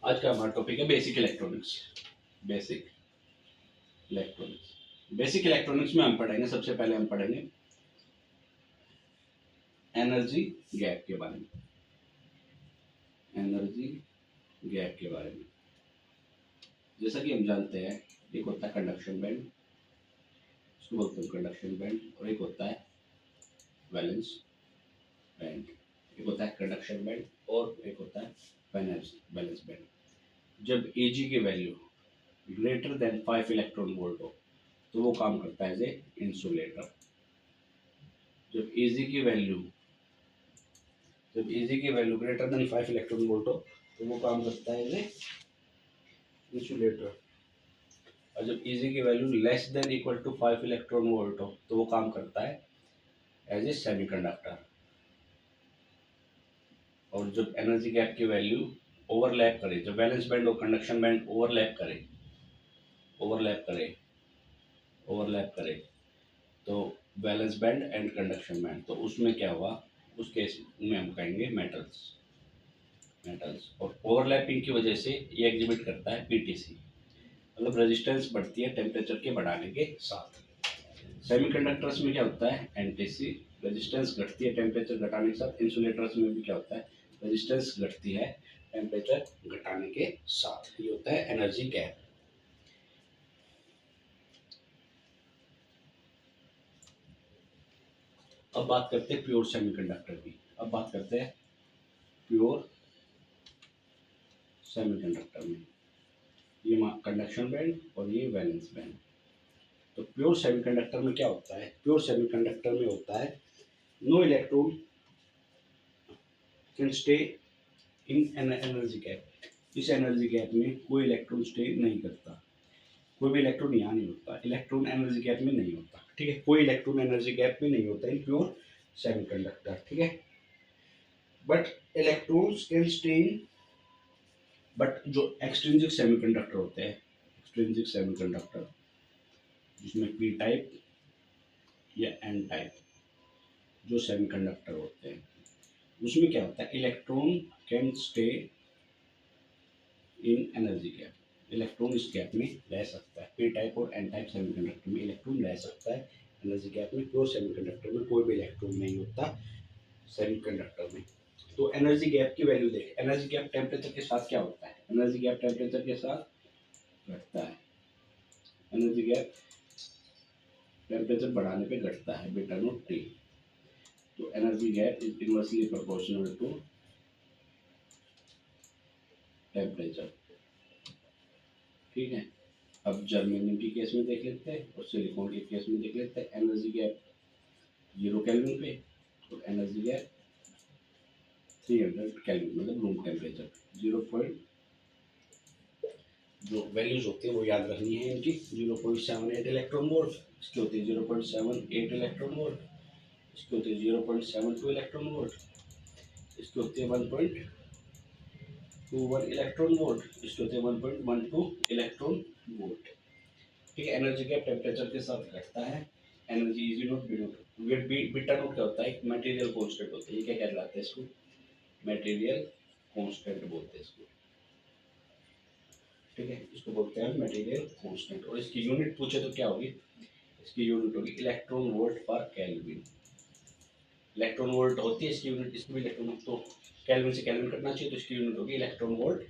आज का हमारा टॉपिक है basic electronics. Basic basic electronics में हम पढ़ेंगे, सबसे पहले हम पढ़ेंगे एनर्जी गैप के बारे में। एनर्जी गैप के बारे में जैसा कि हम जानते हैं, एक होता है कंडक्शन बैंड, इसको बोलते हैं कंडक्शन बैंड, और एक होता है वैलेंस बैंड। एक होता है कंडक्शन बैंड और एक होता है वैलेंस बैंड। जब Ag की value greater than 5 electron volt हो तो वो काम करता है एज ए इंसुलेटर। जब Ag की value greater than 5 electron volt हो तो वो काम करता है एज ए इंसुलेटर। और जब Ag की वैल्यू less than equal to 5 electron volt हो तो वो काम करता है एज ए सेमीकंडक्टर। और जब एनर्जी गैप की वैल्यू ओवरलैप करे, जब वैलेंस बैंड और कंडक्शन बैंड ओवरलैप करे तो valence band and conduction band, तो उसमें क्या हुआ, उस केस में हम कहेंगे मेटल्स। और ओवरलैपिंग की वजह से ये एग्जिबिट करता है पीटीसी, मतलब रेजिस्टेंस बढ़ती है टेम्परेचर के बढ़ाने के साथ। सेमीकंडक्टर्स में क्या होता है, एनटीसी, रेजिस्टेंस घटती है टेम्परेचर घटाने के साथ। इंसुलेटर्स में भी क्या होता है, रेजिस्टेंस घटती है टेम्परेचर घटाने के साथ। ये होता है एनर्जी गैप। अब बात करते हैं प्योर सेमीकंडक्टर की। प्योर सेमीकंडक्टर में ये कंडक्शन बैंड और ये वैलेंस बैंड। तो प्योर सेमीकंडक्टर में क्या होता है, प्योर सेमीकंडक्टर में होता है no electron can stay in an energy gap. इस एनर्जी गैप में कोई इलेक्ट्रॉन स्टे नहीं करता, कोई भी इलेक्ट्रॉन यहाँ नहीं होता, इलेक्ट्रॉन एनर्जी गैप में नहीं होता। ठीक है, कोई इलेक्ट्रॉन एनर्जी गैप में नहीं होता इन प्योर सेमीकंडक्टर। ठीक है, but electrons can stay in, but जो एक्सट्रिंसिक सेमीकंडक्टर होते हैं, एक्सट्रिंसिक सेमीकंडक्टर जिसमें पी टाइप या एन टाइप जो सेमीकंडक्टर होते हैं, उसमें क्या होता है, electron can stay in energy gap. Electron इस गैप में रह सकता है। पी टाइप और एन टाइप सेमीकंडक्टर में इलेक्ट्रॉन रह सकता है एनर्जी गैप में। प्योर सेमीकंडक्टर में कोई भी इलेक्ट्रॉन नहीं होता सेमीकंडक्टर में। तो एनर्जी गैप की वैल्यू देख, एनर्जी गैप टेम्परेचर के साथ क्या होता है, एनर्जी गैप टेम्परेचर के साथ घटता है। एनर्जी गैप टेम्परेचर बढ़ाने पे घटता है, बीटा नॉट टी। तो energy gap is inversely proportional to temperature. ठीक है, अब जर्मेनियम के केस में देख लेते हैं और सिलिकॉन के केस में देख लेते हैं। एनर्जी गैप 0 केल्विन पे और एनर्जी गैप 300 केल्विन, मतलब रूम टेम्परेचर। 0. जो वैल्यूज होती है वो याद रखनी है इनकी। 0.78 इलेक्ट्रॉन वोल्ट, इसकी होती है 0.78 इलेक्ट्रॉन वोल्ट, इसकी होती है 0.72 इलेक्ट्रॉन वोल्ट, इसकी होती है 1.21 इलेक्ट्रॉन वोल्ट, इसकी होती है 1.12 इलेक्ट्रॉन वोल्ट। ठीक है, एनर्जी गैप टेम्परेचर के साथ घटता है। Energy easy naught B naught beta naught क्या होता है, एक मटेरियल कांस्टेंट होता है। ये क्या कहलाता है, इसको मटेरियल कांस्टेंट बोलते हैं इसको। ठीक है, इसको बोलते हैं मटेरियल कांस्टेंट। और इसकी यूनिट पूछे तो क्या होगी, इसकी यूनिट होगी इलेक्ट्रॉन वोल्ट पर केल्विन। इलेक्ट्रॉन वोल्ट होती है इसकी यूनिट, इसकी भी इलेक्ट्रॉन, तो केल्विन से केल्विन करना चाहिए, तो इसकी यूनिट होगी इलेक्ट्रॉन वोल्ट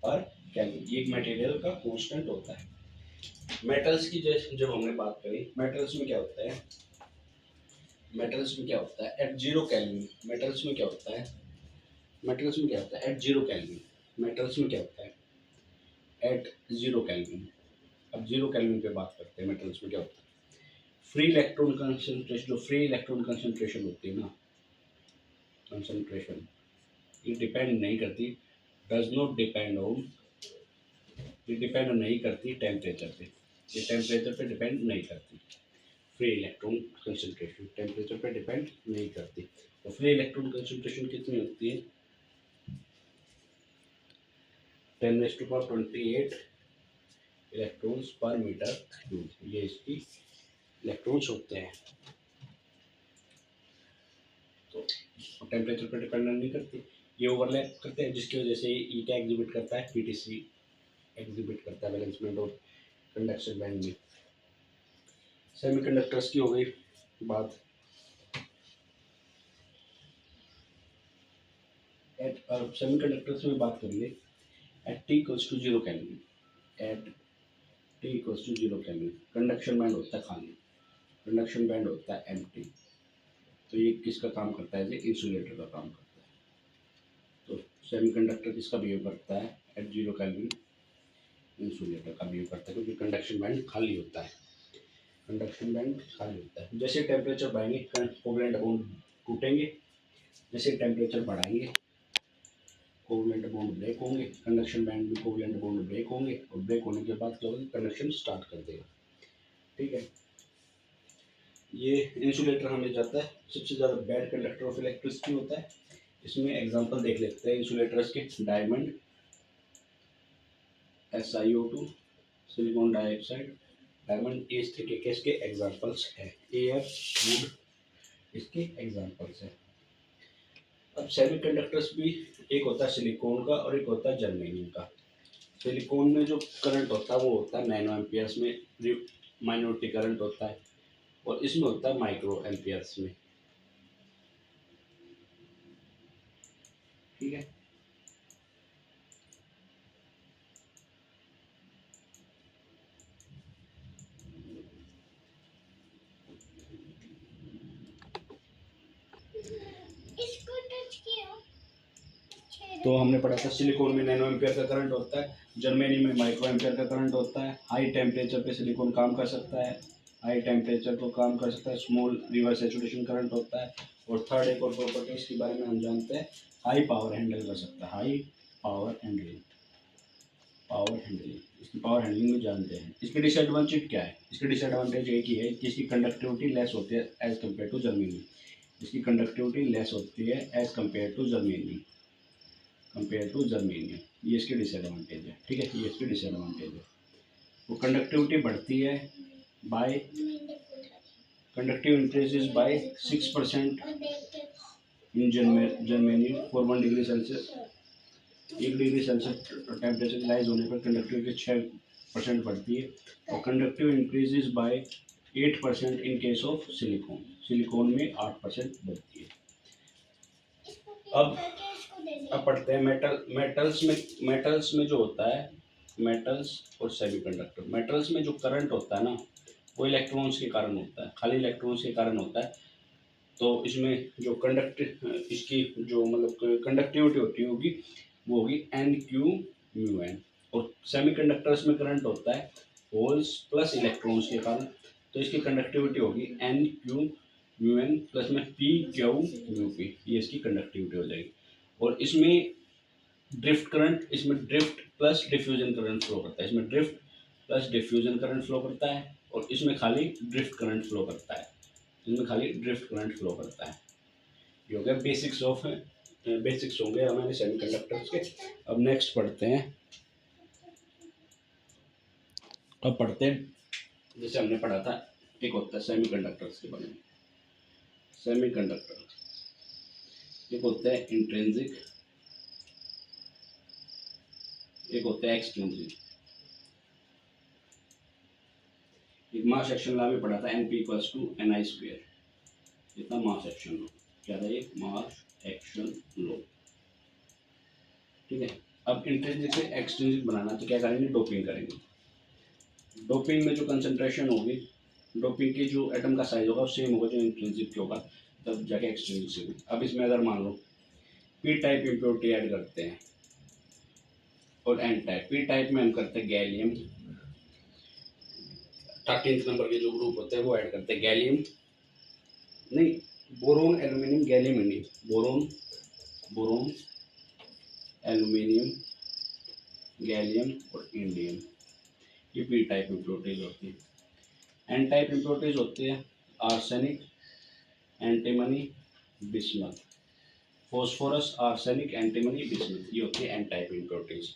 पर केल्विन। ये एक मटेरियल का कांस्टेंट होता है। मेटल्स की जब हमने बात करी, मेटल्स में क्या होता है, एट जीरो केल्विन, मेटल्स में क्या होता है एट जीरो केल्विन, मेटल्स में क्या होता है एट जीरो केल्विन। अब जीरो केल्विन पे बात करते हैं, मेटल्स में क्या होता है, फ्री इलेक्ट्रॉन कंसंट्रेशन, जो फ्री इलेक्ट्रॉन कंसंट्रेशन होती है ना, कंसंट्रेशन, ये डिपेंड नहीं करती, डज नॉट डिपेंड ऑन, ये डिपेंड नहीं करती टेम्परेचर पे, ये टेम्परेचर पे डिपेंड नहीं करती। फ्री इलेक्ट्रॉन कंसंट्रेशन टेम्परेचर पे डिपेंड नहीं करती। तो फ्री इलेक्ट्रॉन कंसंट्रेशन कितनी होती है, 10⁻28 इलेक्ट्रॉन्स पर मीटर क्यूब, ये इसकी इलेक्ट्रॉन्स होते हैं। तो टेम्परेचर पर डिपेंड नहीं करती। ये ओवरलैप करते हैं, जिसकी वजह से ई क्या एग्जिबिट करता है, पीटीसी एग्जिबिट करता है वैलेंस बैंड और कंडक्शन बैंड में। सेमीकंडक्टर्स की हो गई बात। अब सेमीकंडक्टर्स में बात करेंगे at T equals to 0 kelvin. At T equals to 0 kelvin conduction band होता है खाली, कंडक्शन बैंड होता है एम्प्टी। तो ये किसका काम करता है, ये इंसुलेटर का काम करता है। तो सेमीकंडक्टर किसका बिहेव करता है एट 0 केल्विन, इंसुलेटर का बिहेव करता है, क्योंकि कंडक्शन बैंड खाली होता है, कंडक्शन बैंड खाली होता है। जैसे टेम्परेचर बढ़ाएंगे कोवेलेंट बॉन्ड टूटेंगे, जैसे टेम्परेचर बढ़ाएंगे कोवेलेंट बॉन्ड ब्रेक होंगे, कंडक्शन बैंड में कोवेलेंट बॉन्ड ब्रेक होंगे और ब्रेक होने के बाद क्या होगा, कंडक्शन स्टार्ट कर देगा। ठीक है, ये इंसुलेटर हमें जाता है सबसे ज़्यादा बैड कंडक्टर ऑफ इलेक्ट्रिसिटी होता है। इसमें एग्जांपल देख लेते हैं इंसुलेटर्स के। Diamond, SiO2, silicon dioxide, diamond, इस तरीके के इसके एग्जांपल्स हैं। AF, वुड इसके एग्जांपल्स हैं। अब सेमीकंडक्टर्स भी एक होता है सिलिकॉन का और एक होता है जर्मेनियम का। सिलिकॉन में जो करंट होता है वो होता है नैनो एम्पियर्स में, माइनॉरिटी करंट होता है, और इसमें होता है माइक्रो एम्पियर्स में। ठीक है, तो हमने पढ़ा था सिलिकॉन में नैनो एम्पियर का करंट होता है, जर्मेनियम में माइक्रो एम्पियर का करंट होता है। हाई टेम्परेचर पे सिलिकॉन काम कर सकता है, हाई टेम्परेचर पर काम कर सकता है, स्मॉल रिवर्स सैचुरेशन करंट होता है। और थर्ड एक और प्रॉपर्टी इसके बारे में हम जानते हैं, हाई पावर हैंडल कर सकता है, high power handling, power handling, इसकी पावर हैंडलिंग में जानते हैं। इसके डिसएडवांटेज क्या है, इसके डिसएडवांटेज एक ही है कि इसकी कंडक्टिविटी लेस होती है एज कम्पेयर टू जर्मेनियम, इसकी कंडक्टिविटी लेस होती है as compare to germanium, compare to germanium. ये इसके डिसएडवांटेज है। ठीक है, ये इसके डिसएडवांटेज है। वो कंडक्टिविटी बढ़ती है by, conductive increases by 6% in germanium for 1 degree Celsius. 1 degree Celsius temperature rise होने पर कंडक्टिविटी 6% बढ़ती है, और conductive increases by 8% in case of silicon, silicon में 8% बढ़ती है। अब पढ़ते हैं मेटल्स में जो होता है, मेटल्स और सेमीकंडक्टर। मेटल्स में जो करंट होता है ना, वो इलेक्ट्रॉन्स के कारण होता है, खाली इलेक्ट्रॉन्स के कारण होता है। तो इसमें जो इसकी जो मतलब कंडक्टिविटी होगी वो होगी NQ/μN। और सेमीकंडक्टर्स में करंट होता है होल्स प्लस इलेक्ट्रॉन्स के कारण, तो इसकी कंडक्टिविटी होगी NQ/μN प्लस में PQ/μP, ये इसकी कंडक्टिविटी हो जाएगी। और इसमें ड्रिफ्ट करंट, इसमें drift plus diffusion current flow करता है, इसमें drift plus diffusion current flow करता है, और इसमें खाली ड्रिफ्ट करंट फ्लो करता है, इसमें खाली ड्रिफ्ट करंट फ्लो करता है। ये हो गया बेसिक्स ऑफ, बेसिक्स होंगे हमारे सेमीकंडक्टर्स के। अब नेक्स्ट पढ़ते हैं, अब पढ़ते हैं जैसे हमने पढ़ा था, एक होता है सेमीकंडक्टर्स के बारे में। सेमीकंडक्टर एक होता है इंट्रिंसिक, एक होता है एक्सट्रिंसिक। एक मास एक्शन लॉ में पढ़ा था NP=NI², इतना मास एक्शन लॉ क्या था, ये मास एक्शन लॉ। ठीक है, अब इंट्रिंसिक से एक्सट्रिंसिक बनाना तो क्या करेंगे, डोपिंग करेंगे। डोपिंग में जो कंसंट्रेशन होगी, डोपिंग की जो एटम का साइज होगा सेम होगा जो इंट्रिंसिक के होगा, तब जाके एक्सट्रिंसिक होगी। अब इसमें अगर मान लो पी टाइप इम्प्योरिटी ऐड करते हैं और एन टाइप, पी टाइप में हम करते हैं गैलियम, 13 नंबर के जो ग्रुप होते हैं वो ऐड करते हैं, गैलियम नहीं, बोरोन एल्यूमिनियम गैलियम नहीं, बोरोन एल्यूमिनियम गैलियम और इंडियम, ये पी टाइप इम्प्योरिटीज होती है। एन टाइप इम्प्योरिटीज होती है arsenic, antimony, bismuth, phosphorus, arsenic, antimony, bismuth, ये होती है एन टाइप इम्प्योरिटीज।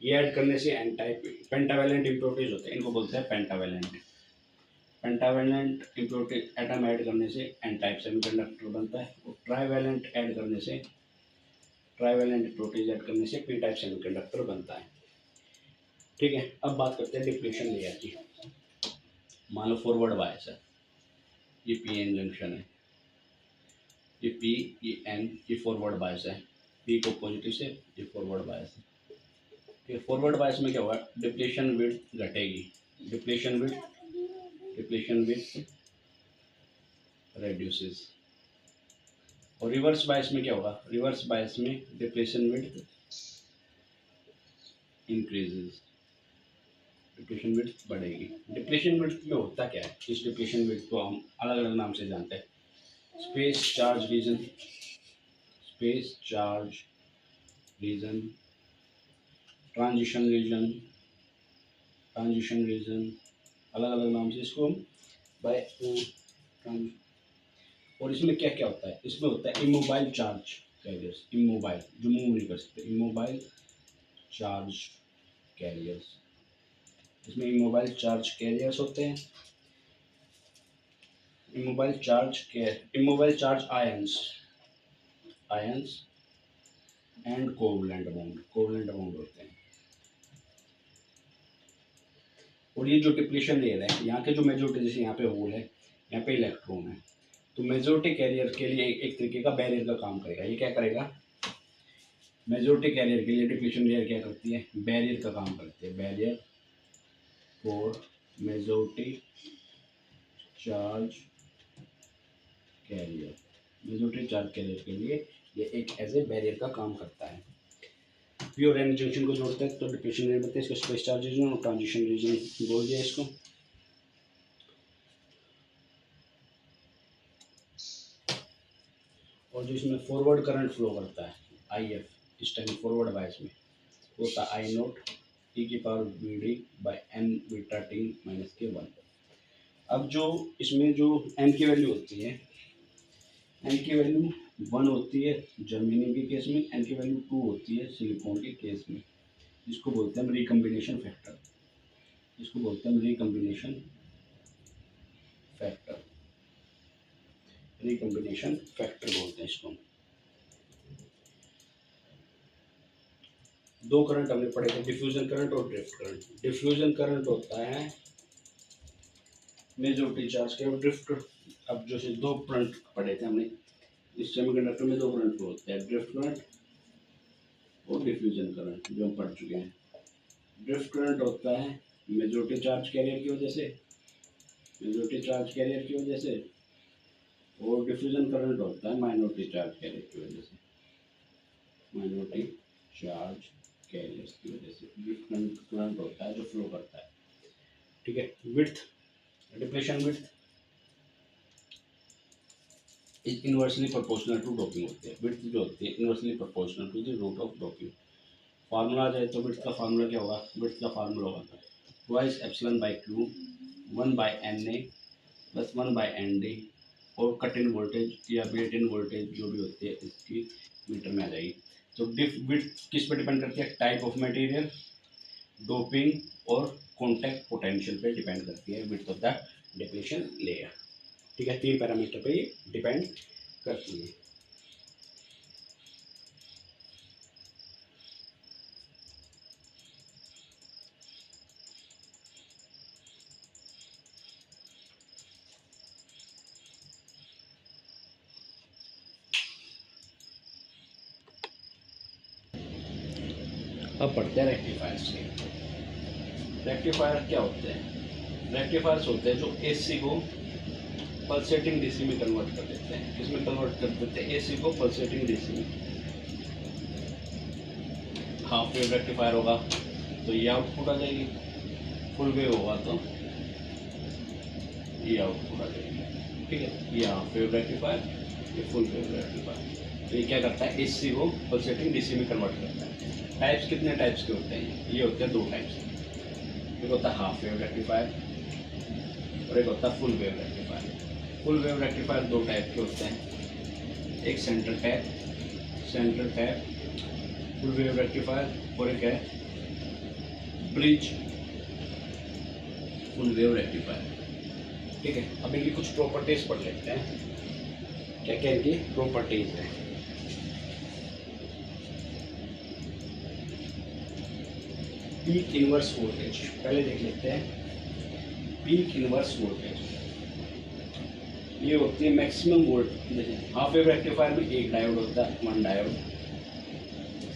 ये ऐड करने से एन टाइप पेंटावेलेंट इम्प्योरिटीज होते हैं, इनको बोलते हैं pentavalent. Pentavalent impurity atom add करने से एन टाइप सेमीकंडक्टर बनता है, और ट्राइवेलेंट ऐड करने से ट्राइवेलेंट प्रोटीन ऐड करने से पी टाइप सेमीकंडक्टर बनता है। ठीक है, अब बात करते हैं डिप्लीशन लेयर की। मान लो फॉरवर्ड बायस है, ये पी एन जंक्शन है, ये पी ये एन, ये फॉरवर्ड बायस है, पी को पॉजिटिव से, ये फॉरवर्ड बायस है। ठीक है, फॉरवर्ड बायस में क्या होगा, डिप्लीशन विड्थ घटेगी, डिप्लीशन विड्थ रेड्यूसेस। और रिवर्स बायस में क्या होगा, रिवर्स बायस में depletion width increases, depletion width बढ़ेगी। डिप्लीशन विड्थ में होता क्या है, इस डिप्लीशन विड्थ को हम अलग अलग नाम से जानते हैं। Space charge region, space charge region, transition region, अलग अलग नाम से इसको हम बाय। और इसमें क्या क्या होता है, इसमें होता है इमोबाइल चार्ज कैरियर्स, इमोबाइल जो मूव नहीं कर सकते, इमोबाइल चार्ज कैरियर्स। इसमें इमोबाइल चार्ज कैरियर्स होते हैं, immobile charge ions and covalent bond होते हैं। और ये जो डिप्लीशन लेयर है, यहाँ के जो मेजॉरिटी, जैसे यहाँ पे होल है, यहाँ पे इलेक्ट्रॉन है, तो मेजॉरिटी कैरियर के लिए एक तरीके का बैरियर का काम करेगा। ये क्या करेगा, मेजॉरिटी कैरियर के लिए डिप्लीशन लेयर क्या करती है, बैरियर का काम करती है। Barrier for majority charge carrier, majority charge carrier के लिए ये एक एज ए बैरियर का काम करता है। प्योर एन जंक्शन को जोड़ता है तो डिप्लीशन लेयर बनता है, इसको स्पेस चार्ज रीजन और ट्रांजिशन रीजन बोल दिया इसको। और जो इसमें फॉरवर्ड करंट फ्लो करता है आई एफ, इस टाइम फॉरवर्ड बायस में होता है आई नोट ई की power B D by N beta T minus के 1। अब जो इसमें जो एन की वैल्यू होती है, एन की वैल्यू 1 होती है जर्मेनियम के केस में, एन की वैल्यू 2 होती है सिलिकॉन के केस में, जिसको बोलते हैं रिकम्बिनेशन फैक्टर, जिसको बोलते हैं रिकम्बिनेशन फैक्टर बोलते हैं इसको। दो करंट हमने पढ़े थे, डिफ्यूजन करंट और ड्रिफ्ट करंट। डिफ्यूजन करंट होता है मेजॉरिटी चार्ज के, और ड्रिफ्ट, अब जो से दो करंट पढ़े थे हमने इस सेमीकंडक्टर में, दो करंट होते हैं, ड्रिफ्ट करंट और डिफ्यूजन करंट, जो हम पढ़ चुके हैं। ड्रिफ्ट करंट होता है मेजॉरिटी चार्ज कैरियर की वजह से, और डिफ्यूजन करंट होता है माइनॉरिटी चार्ज कैरियर की वजह से, ड्रिफ्ट करंट होता है जो फ्लो करता है। ठीक है, width, depletion width is inversely proportional to doping होती है। विड्थ जो होती है inversely proportional to the root of doping. Formula जाए तो विड्थ का फार्मूला क्या होगा, विड्थ का फार्मूला होगा twice epsilon by Q 1 by N A plus 1 by N D, और कट इन वोल्टेज या बेट इन वोल्टेज जो भी होती है इसकी मीटर में आ जाएगी। तो विड्थ किस पे डिपेंड करती है, टाइप ऑफ मटेरियल, डोपिंग और कॉन्टैक्ट पोटेंशियल पे डिपेंड करती है width of the depletion layer. ठीक है, 3 पैरामीटर पे ये डिपेंड करती है। अब पढ़ते हैं रेक्टिफायर्स के। रेक्टिफायर क्या होते हैं, रेक्टिफायर्स होते हैं जो एसी को पल्सेटिंग डीसी में कन्वर्ट कर देते हैं। किसमें कन्वर्ट कर देते हैं, एसी को पल्सेटिंग डीसी में। हाफ वेव रेक्टिफायर होगा तो ये आउटपुट आ जाएगी, फुल वेव होगा तो ये आउटपुट आ जाएगी। ठीक है, ये हाफ वेव रेक्टिफायर, ये फुल वेव रेक्टिफायर। तो ये क्या करता है, एसी को पल्सेटिंग डीसी में कन्वर्ट करता है। टाइप्स कितने टाइप्स के होते हैं, ये होते हैं 2 टाइप्स। एक होता है हाफ वेव रेक्टिफायर और एक होता है full wave rectifier. Full wave rectifier 2 type के होते हैं, एक centre tap full wave rectifier, और एक है ब्रिज फुल वेव रेक्टिफायर। ठीक है, अब इनकी कुछ प्रॉपर्टीज पढ़ लेते हैं, क्या क्या इनकी प्रॉपर्टीज है। पीक इनवर्स वोल्टेज पहले देख लेते हैं। पीक इनवर्स वोल्टेज ये होती है मैक्सिमम वोल्ट। जैसे हाफ वेव रेक्टिफायर में एक डायोड होता है, 1 डायोड,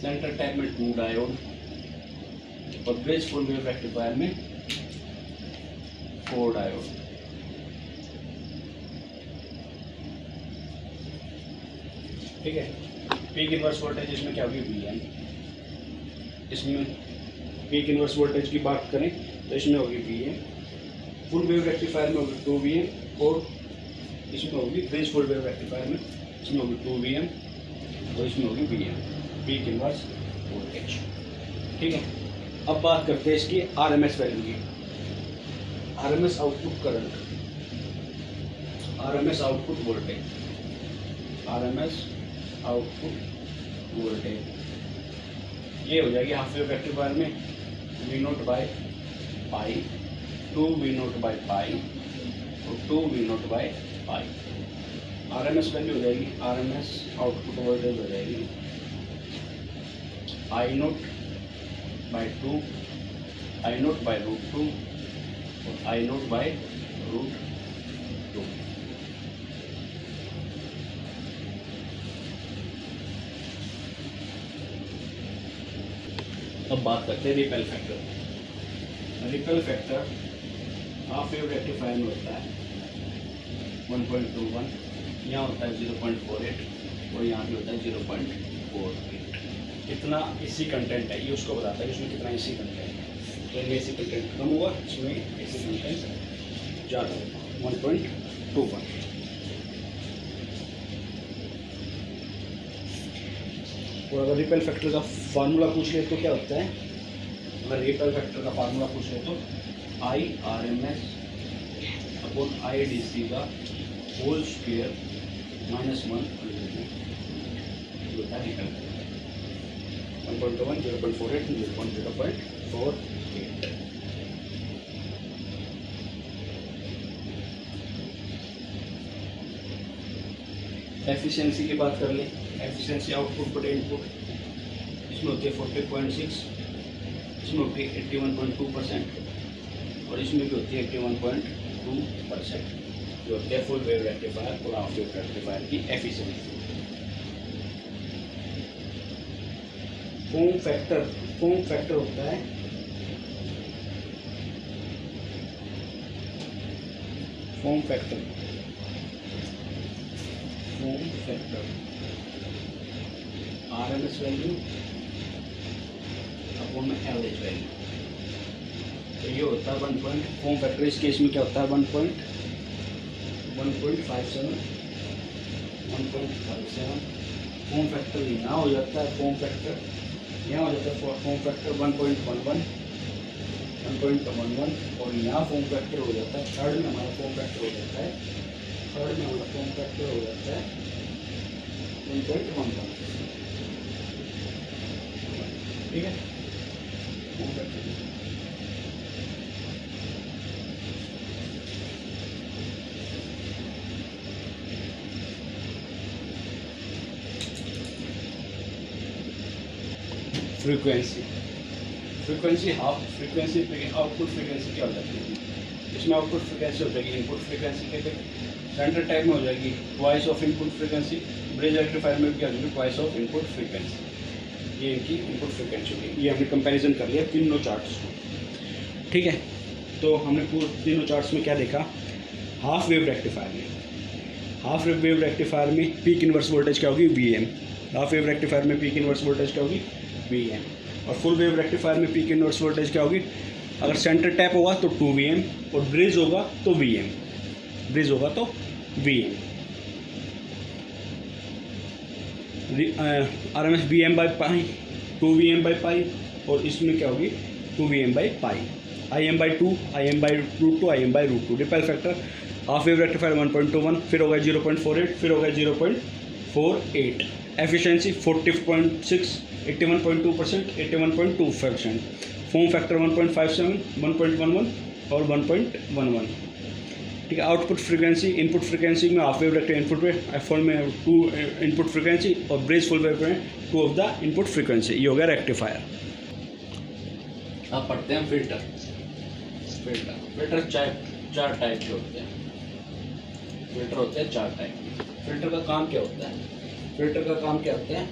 सेंटर टाइप में 2 डायोड, और ब्रिज फुल वेव रेक्टिफायर में 4 डायोड। ठीक है। पीक इनवर्स वोल्टेज इसमें क्या होगी, Vn। इसमें पीक इनवर्स वोल्टेज की बात करें तो इसमें होगी Vn, फुल वेव रेक्टिफायर में होगी 2Vn, और इसमें होगी ब्रिज फुल वेव रेक्टिफायर में इसमें होगी 2Vn, और इसमें होगी Vn, पीक इनवर्स वोल्टेज। ठीक है। अब बात करते हैं इसकी आरएमएस वैल्यू की। RMS output current, RMS output voltage, RMS output voltage ये हो जाएगी हाफ वेव रेक्टिफायर में V0 by pi, 2V0 by pi, और 2V0 by pi. RMS value हो जाएगी, आरएमएस आउटपुट वोल्टेज हो जाएगी I0 बाई 2, I0 बाई √2, और I0 बाई √2। अब बात करते हैं repel factor. Repel factor half wave rectifier में होता है 1.21, यहाँ होता है 0.48, और यहाँ भी होता है 0.48। कितना इसी कंटेंट है ये उसको बताता है, इसमें कितना इसी कंटेंट है। तो इनमें इसी कंटेंट कम हुआ, इसमें इसी कंटेंट ज़्यादा होगा, 1.21। और अगर रिपेल फैक्टर का फार्मूला पूछ ले तो क्या होता है, अगर रिपेल फैक्टर का फार्मूला पूछ ले तो IRMS अपॉन IDC का होल स्क्वायर -1 होता है रिपेल फैक्टर। 1.1, 0.48, 0.48। एफिशिएंसी की बात कर लें। एफिशिएंसी आउटपुट बटे इनपुट, इसमें होती है 40.6, इसमें होती है 81.2%, और इसमें भी होती है 81.2%। जो होती है फुल वेव रेक्टिफायर और हाफ वेव रेक्टिफायर की एफिशिएंसी। फॉर्म फैक्टर होता है form factor RMS value upon average value. तो ये होता है 1 पॉइंट। फॉर्म फैक्टर इस केस में क्या होता है 1.57। फॉर्म फैक्टर यहाँ हो जाता है, फॉर्म फैक्टर यहाँ हो जाता है, फॉर्म फैक्टर 1.11, और यहाँ फॉर्म फैक्टर हो जाता है, थर्ड में हमारा फॉर्म फैक्टर हो जाता है 1.11। ठीक है। Form factor frequency half frequency output frequency क्या हो जाती है, इसमें आउटपुट फ्रीक्वेंसी हो जाएगी इनपुट फ्रीक्वेंसी के सेंटर टाइप में हो जाएगी twice of input frequency. Bridge rectifier में क्या हो जाएगी ट्वाइस ऑफ इनपुट फ्रीक्वेंसी। ये इनकी इनपुट फ्रीक्वेंसी होगी। ये हमने कंपैरिजन कर लिया तीनों चार्ट्स को। ठीक है। तो हमने पूरे तीनों चार्ट्स में क्या देखा, हाफ वेव रेक्टिफायर में पीक इनवर्स वोल्टेज क्या होगी Vm। हाफ वेव रेक्टिफायर में पीक इनवर्स वोल्टेज क्या होगी Vm, और फुल वेव रेक्टिफायर में पीक इनवर्स वोल्टेज क्या होगी, अगर सेंटर टैप होगा तो 2Vm, और ब्रिज होगा तो Vm। RMS Vm by pi, 2Vm by pi, और इसमें क्या होगी 2Vm by pi, Im/2, Im/√2, Im/√2। Repel factor half wave rectifier 1.21, फिर होगा 0.48, फिर होगा 0.48। एफिशिएंसी 40.6, 81.2%, 81.2%। फॉर्म फैक्टर 1.57, 1.11 और 1.11। ठीक है। आउटपुट फ्रीक्वेंसी इनपुट फ्रीक्वेंसी में हाफ वेव रेक्टिफायर इनपुट में F1 में 2 इनपुट फ्रीक्वेंसी, और ब्रिज फुल वेव में 2 ऑफ द इनपुट फ्रीक्वेंसी। ये हो गया रेक्टिफायर। अब पढ़ते हैं फिल्टर। फिल्टर चार टाइप के होते हैं। फिल्टर होते हैं 4 टाइप के। फिल्टर का काम क्या होता है? फिल्टर का काम क्या होता है?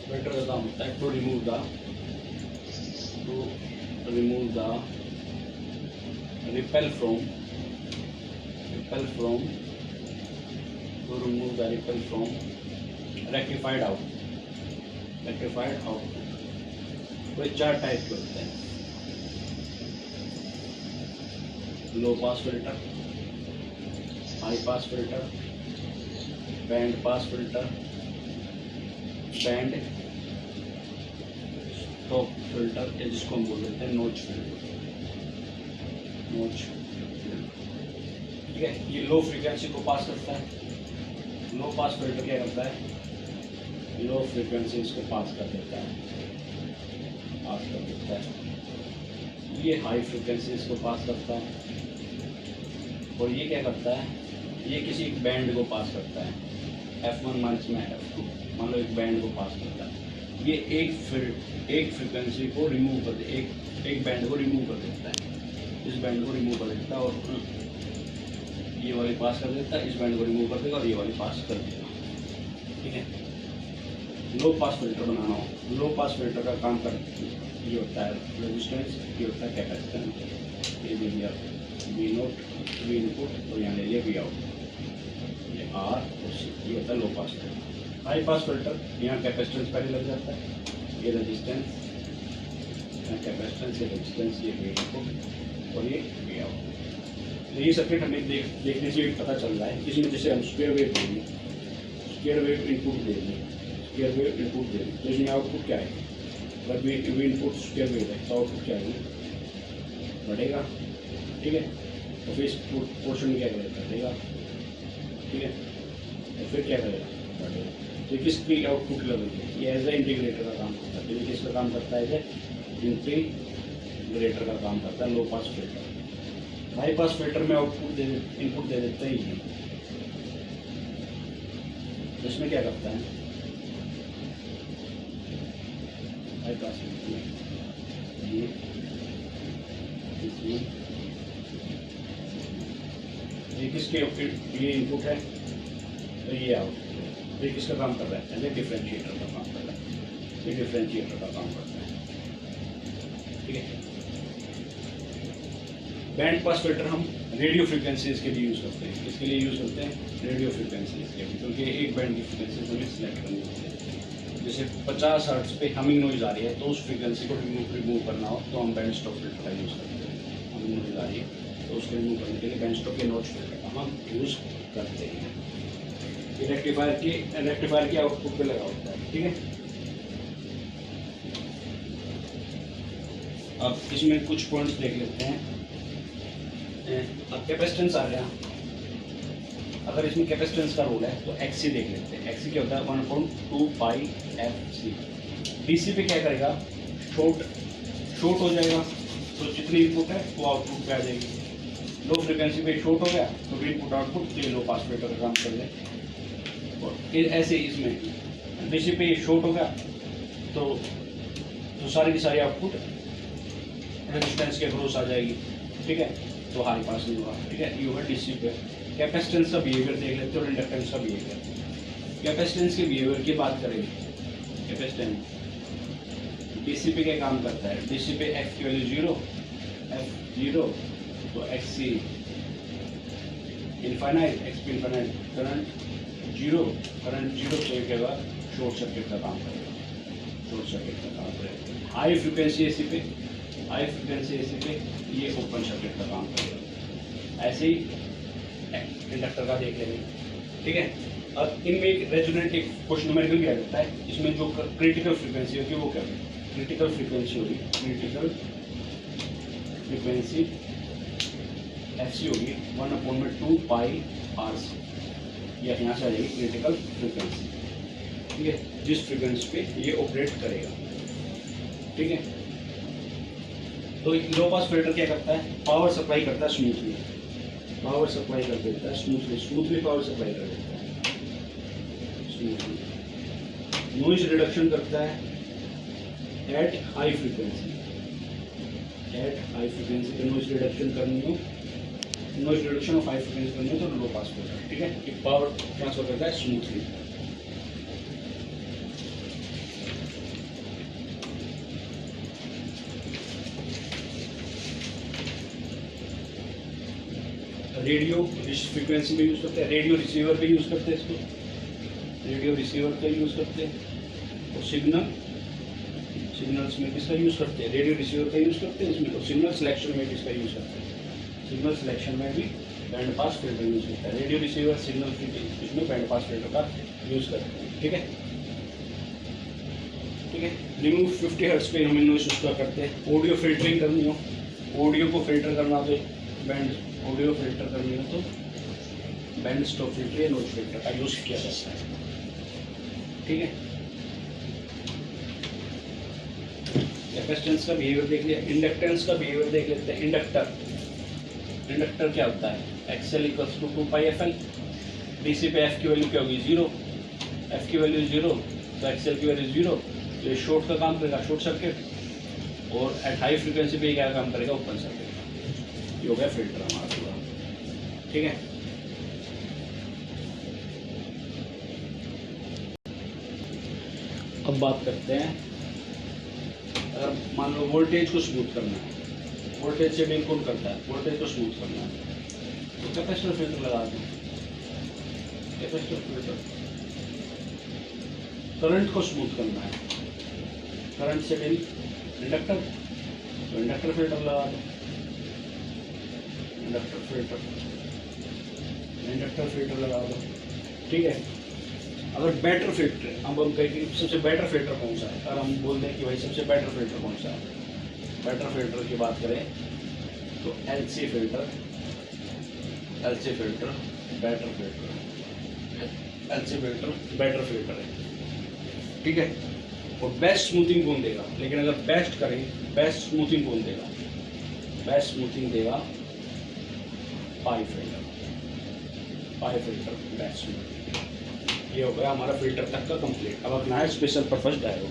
फिल्टर का काम होता है to remove the repel from rectified output। कोई 4 टाइप के होते हैं। Low pass filter, high pass filter, band pass filter, band stop filter, या जिसको हम बोल देते हैं नोच फिल्टर। ठीक है, ये लो फ्रीक्वेंसी को पास करता है। लो पास फिल्टर क्या करता है? लो फ्रीक्वेंसी इसको पास कर देता है। ये हाई फ्रीक्वेंसी इसको पास करता है। और ये क्या करता है? ये किसी एक बैंड को पास करता है। F1 माइनस में F2 मान लो एक बैंड को पास करता है। ये एक फ्रीक्वेंसी को रिमूव कर दे, एक बैंड को रिमूव कर देता है। इस बैंड को रिमूव कर देता है और ये वाली पास कर देता है, इस बैंड को रिमूव कर देगा और ये वाली पास कर देगा। ठीक है, लो पास फिल्टर बनाना हो, लो पास फिल्टर का काम कर ये होता है रेजिस्टेंस, ये होता है कैपेसिटेंस, ये दे दिया वी नोट, वी इनपुट और यहाँ ले लिया वी आउट, ये आर और सी, ये होता है low pass filter. High pass filter, यहाँ कैपेसिटेंस पहले लग जाता है, ये रेजिस्टेंस, यहाँ कैपेसिटेंस, ये रेजिस्टेंस, ये वी इनपुट और ये वी आउट। तो ये सर्किट हमें देखने से पता चल रहा है। इसमें जैसे हम स्क्वायर वेव देंगे, स्क्वायर वेव इनपुट देंगे, स्क्वायर वेव इनपुट देंगे, तो इसमें आउटपुट क्या है? अगर वी इनपुट स्क्वायर वेव है तो आउटपुट क्या है? बढ़ेगा। ठीक है, तो फिर इस पोर्शन में क्या करेगा? बढ़ेगा। ठीक है, तो फिर क्या करेगा? बढ़ेगा। तो किसकी आउटपुट लेवल है? ये एज ए इंटीग्रेटर का काम करता है। तो किसका काम करता है? इंटीग्रेटर का काम करता है low pass filter. High pass filter में आउटपुट इनपुट दे देते ही है। तो इसमें क्या करता है? हाई पास फिल्टर ये किसके ये इनपुट है तो ये आउटपुट। ये किसका काम कर रहा है? ये डिफरेंशिएटर का काम कर रहा है। ये डिफरेंशिएटर का काम करता है। ठीक है, बैंड पास फिल्टर हम रेडियो फ्रीक्वेंसीज के लिए यूज़ करते हैं। किसके लिए यूज़ करते हैं? रेडियो फ्रीक्वेंसीज के लिए, क्योंकि एक बैंड की फ्रीक्वेंसी हमें सिलेक्ट करनी होती है। जैसे 50 हर्ट्ज पे हमिंग नॉइज आ रही है तो उस फ्रीक्वेंसी को रिमूव करना हो तो हम बैंड स्टॉप फिल्टर का यूज़ करते हैं। हमिंग नॉइज आ रही है तो उसको रिमूव करने के लिए बैंड स्टॉप या नॉच फिल्टर का हम यूज़ करते हैं। ये रेक्टिफायर की आउटपुट पे लगा होता है। ठीक है, अब इसमें कुछ पॉइंट्स देख लेते हैं। अब कैपेसिटेंस आ गया। अगर इसमें कैपेसिटेंस का रोल है तो एक्सी देख लेते हैं। एक्सी क्या होता है? 1/2 पाई FC। डीसी पे क्या करेगा? शॉर्ट हो जाएगा, तो जितनी इनपुट है वो आउटपुट पे आ जाएगी। लो फ्रिक्वेंसी पे शॉर्ट हो गया तो इनपुट आउटपुट ये लो पास फिल्टर का काम कर दे। और ऐसे इसमें डीसी पे ये शॉर्ट हो गया तो सारी की सारी आउटपुट रेजिस्टेंस के अक्रॉस आ जाएगी। ठीक है, तो हाई पास नहीं हुआ। ठीक है, ये होगा डीसी पे। कैपेसिटेंस का बिहेवियर देख लेते हैं और इंडक्टेंस का बिहेवियर। कैपेसिटेंस के बिहेवियर की बात करेंगे। कैपेसिटेंस डीसी पे क्या काम करता है? डीसी पे F की वैल्यू 0 तो XC infinite, XP infinite, current 0 से के बाद शॉर्ट सर्किट का काम करेगा। हाई फ्रिक्वेंसी AC पे ये ओपन सर्किट का काम करेगा। ऐसे ही इंडक्टर का देख लेंगे। ठीक है, अब इनमें एक रेजोनेटिव कुछ न्यूमेरिकल भी आ जाता है। इसमें जो क्रिटिकल फ्रीक्वेंसी होगी वो क्या होगी? क्रिटिकल फ्रीक्वेंसी FC होगी 1/2 पाई RC। या यहाँ से आ जाएगी क्रिटिकल फ्रीक्वेंसी। ठीक है, जिस फ्रीक्वेंसी पे ये ऑपरेट करेगा। ठीक है, तो लो पास फिल्टर क्या करता है, पावर सप्लाई करता है स्मूथली, पावर सप्लाई कर देता है स्मूथली पावर सप्लाई कर देता है स्मूथली। नॉइज रिडक्शन करता है at high frequency, at high frequency पे नॉइज रिडक्शन करनी हो, noise reduction of high frequency करनी हो तो लो पास फिल्टर। ठीक है, ये पावर ट्रांसफर करता है स्मूथली। रेडियो फ्रीक्वेंसी में यूज़ करते हैं, रेडियो रिसीवर पे यूज़ करते हैं इसको, रेडियो रिसीवर पे यूज़ करते हैं। और सिग्नल्स में किसका यूज़ करते हैं, रेडियो रिसीवर का यूज़ करते हैं इसमें। और सिग्नल सिलेक्शन में किसका यूज़ करते हैं, सिग्नल सिलेक्शन में भी बैंड पास फिल्टर यूज़ करता है। रेडियो रिसीवर सिग्नल इसमें बैंड पास फिल्टर का यूज़ करते हैं। ठीक है, ठीक है। रिमूव 50 हर्ट्ज पे हम नॉइस उसका करते हैं। ऑडियो फिल्टरिंग करनी हो, ऑडियो को फिल्टर करना हो, बैंड ऑडियो फिल्टर करनी हो तो बैंड स्टॉप फिल्टर या नॉइस फिल्टर का यूज़ किया जाता है। ठीक है, कैपेसिटेंस का बिहेवियर देख लिया, इंडक्टेंस का बिहेवियर देख लेते हैं। इंडक्टर क्या होता है, XL equals to 2πfl। DC पे एफ की वैल्यू क्या होगी, 0, एफ की वैल्यू 0 तो एक्सएल की वैल्यू 0, तो ये शॉर्ट का काम करेगा, शॉर्ट सर्किट। और एट हाई फ्रीक्वेंसी पे क्या काम करेगा, ओपन सर्किट। ये हो गया फिल्टर हमारा पूरा। ठीक है, अब बात करते हैं, अगर मान लो वोल्टेज को स्मूथ करना है, वोल्टेज सेटिंग कौन करता है, वोल्टेज को स्मूथ करना है तो कैपेसिटर फिल्टर लगा दें। कैपेसिटर फिल्टर, करंट को स्मूथ करना है, करंट सेटिंग इंडक्टर, तो इंडक्टर फिल्टर लगा दो। इंडक्टर फिल्टर लगा दो। ठीक है, अगर बेटर फिल्टर, अब हम कहें कि सबसे बेटर फिल्टर कौन सा है, अगर हम बोल दें कि भाई सबसे बेटर फिल्टर कौन सा है, बेटर फिल्टर की बात करें तो LC filter, LC filter better filter, LC filter better filter है। ठीक है, और बेस्ट स्मूथिंग कौन देगा, लेकिन अगर बेस्ट करें, बेस्ट स्मूथिंग कौन देगा, बेस्ट स्मूथिंग देगा पाई फिल्टर, पाई फिल्टर बेस्ट स्मूथिंग। ये हो गया हमारा फिल्टर तक का कंप्लीट। अब अपना है स्पेशल पर्पस डायोड।